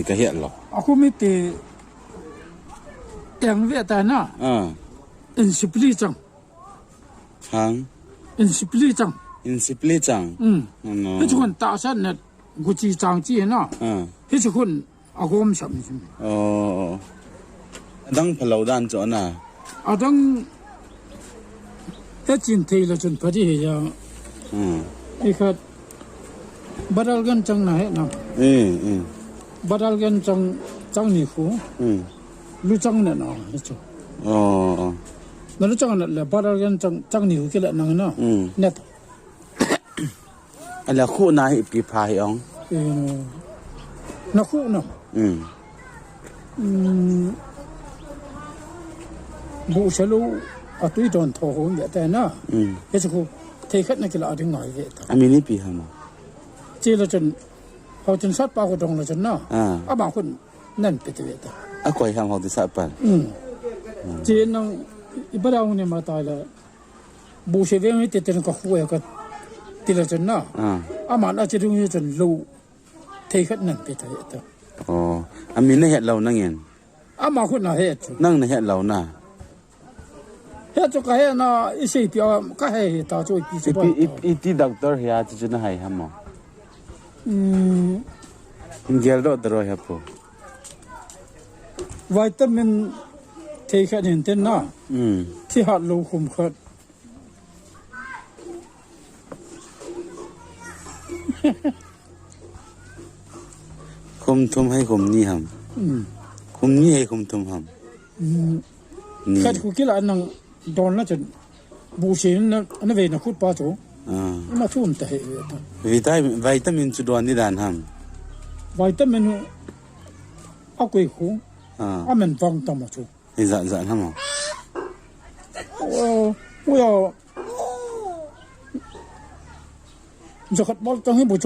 ก็เห็นหรอกaku mesti yang Vietnam in sipli chang หาง in sipli chang อินสิปลีจังhe chun ta san net gu chi chang chi na he chun agom sam jim อ๋อดังพะโล้ด้านจ้อน่ะadang he chin thei la chun phaji he ya ikat badal gan chang na he na badal gan chang ni khu lu chang na na he chu อ๋อ那lu chang na le badal gan chang ni khu ke la na na net อันละคู่นายปีพายอ๋องna khu na bu shalu atui don tho ho ya ta na he chu thei khat na ke la ding ngai ge ta อันนี้นี่ปีหามา จีละจนเขาจนสัตว์ป่าก็ดงละจนนะบางคนนั่นไปตัวเองก่อยทางเขาที่สัตว์ป่าจีนังอีบ้าเนี่ยมาตายละบูเชเวงให้ติดกันก็คุยกันทีละจนนะมันอาจจะดูจนรู้เทขัดนั่นไปตัวเองอ๋ออันนี้ในเหตุเรานั่งเงินบางคนน่ะเหตุนั่งในเหตุเราน่ะเหตุก็เหตุน่ะอีสิ่งเดียวก็เหตุตาช่วยปีสิบอีที่ด็อกเตอร์เฮียจะน่าให้ทำมั้งเกลือตัวรอยครับผมวิตามินเทขัดเห็นเต็นนะที่หัดลูกคุมขัดคุมทุ่มให้คุมนี่ทำคุมนี่ให้คุมทุ่มทำขัดคุกิละนังโดนแล้วจนบูชินนะอันนั้นเวนักขุดปลาโจมาชุ่มแต่เหตุวิตามินสุดวันนี้ด่านทำวิตามินเอาไปหูมันฟังตามมาชูนี่จะทำมั้งว่าจะขัดบอลต้องให้บุโจ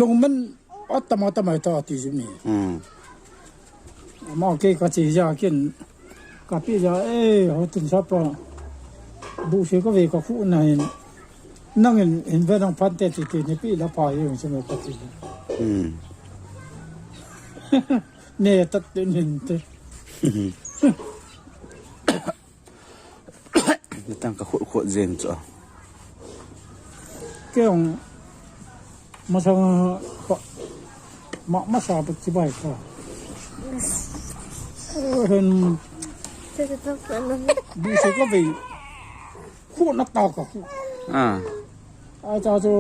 ลงมันอัตมาตมาตาตีจิมีมาเกะกะจีจากินกะปีจาเขาถึงชอบปะบูเชก็เวก็คู่นายนั่งเห็นเวลาพันเตติตินี่ปีละพายอยู่ใช่ไหมปะทีเนี่ยตัดเดินเห็นเตจะตั้งกระขวดเซนจ้ะแกงมาทำมาสาบที่บ้านก็เห็นบูเชก็ไปคู่นักตากคู่อาจารย์จะ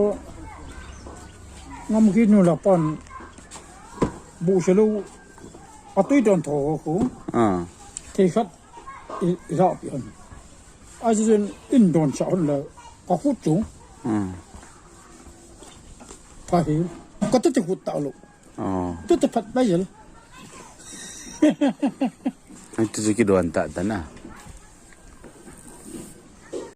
งำกินนู่นละปอนบูเชลูอัตุยโดนโถคู่ที่ขัดรอบยันอาจารย์อินโดนสอนเลยก็คู่จุ๋งพาหิวก็ต้องจะขุดเต่าลูกต้องจะพัดไปยังitu jadi doan tak tanah